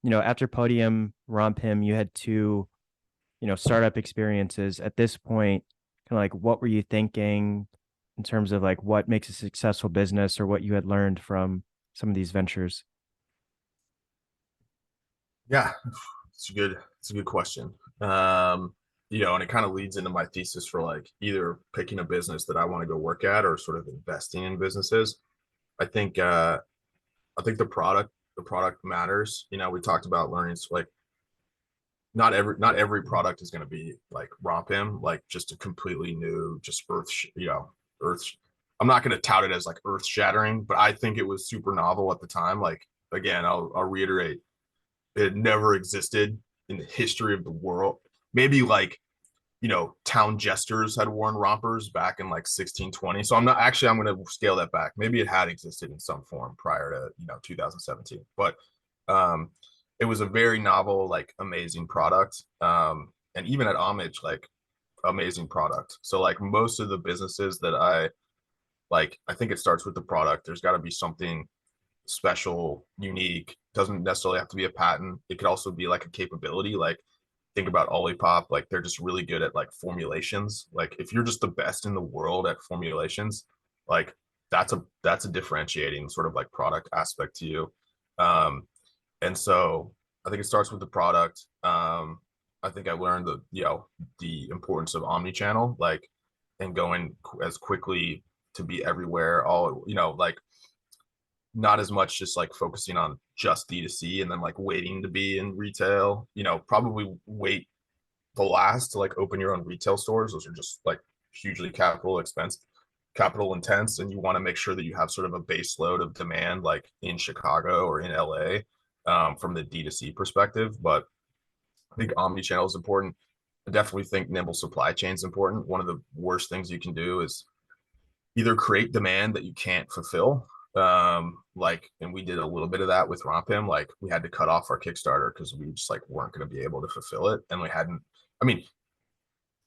After Podium, RompHim, you had two, startup experiences. At this point, kind of like what were you thinking in terms of like what makes a successful business or what you had learned from some of these ventures? Yeah, it's a good question. And it kind of leads into my thesis for like either picking a business that I want to go work at or sort of investing in businesses. I think I think the product matters. We talked about learning like not every product is going to be like RompHim, like just a completely new, just earth. I'm not going to tout it as like earth shattering, but I think it was super novel at the time. Like again, I'll reiterate, it had never existed in the history of the world. Maybe like town jesters had worn rompers back in like 1620. So I'm going to scale that back. Maybe it had existed in some form prior to 2017, but um, it was a very novel, like amazing product. And even at Homage, like amazing product. So like most of the businesses that I think it starts with the product. There's got to be something special, unique. Doesn't necessarily have to be a patent. It could also be like a capability. Like think about Olipop, like they're just really good at like formulations. Like if you're just the best in the world at formulations, like that's a differentiating sort of like product aspect to you. Um, and so I think it starts with the product. I think I learned the importance of omni-channel, like and going as quickly to be everywhere. All like not as much just like focusing on just D2C and then like waiting to be in retail. Probably wait the last to like open your own retail stores. Those are just like hugely capital intense, and you want to make sure that you have sort of a base load of demand like in Chicago or in LA, from the D2C perspective. But I think omni-channel is important. I definitely think nimble supply chain is important. One of the worst things you can do is either create demand that you can't fulfill. And we did a little bit of that with RompHim. Like we had to cut off our Kickstarter because we just like weren't going to be able to fulfill it. And we hadn't, I mean,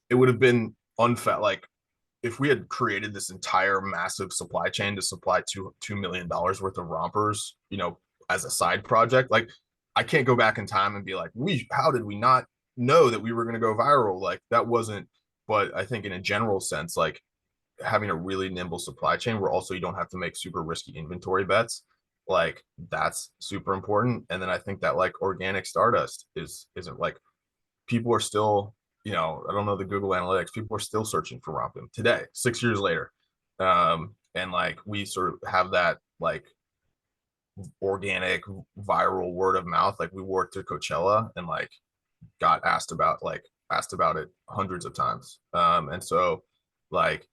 it would have been unfair. Like if we had created this entire massive supply chain to supply $2 million worth of rompers, as a side project, like I can't go back in time and be like, how did we not know that we were going to go viral? Like that wasn't, but I think in a general sense, like having a really nimble supply chain where also you don't have to make super risky inventory bets, like that's super important. And then I think that like organic stardust isn't like people are still, I don't know the Google Analytics, people are still searching for RompHim today, 6 years later. And like we sort of have that like organic viral word of mouth. Like we wore it to Coachella and like got asked about it hundreds of times. And so like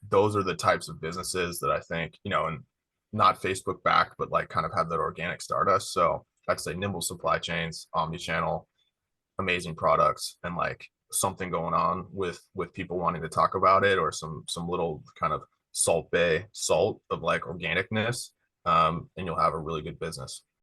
those are the types of businesses that I think, and not Facebook back, but like kind of have that organic stardust. So I'd say nimble supply chains, omni-channel, amazing products, and like something going on with people wanting to talk about it, or some little kind of salt of like organicness. And you'll have a really good business.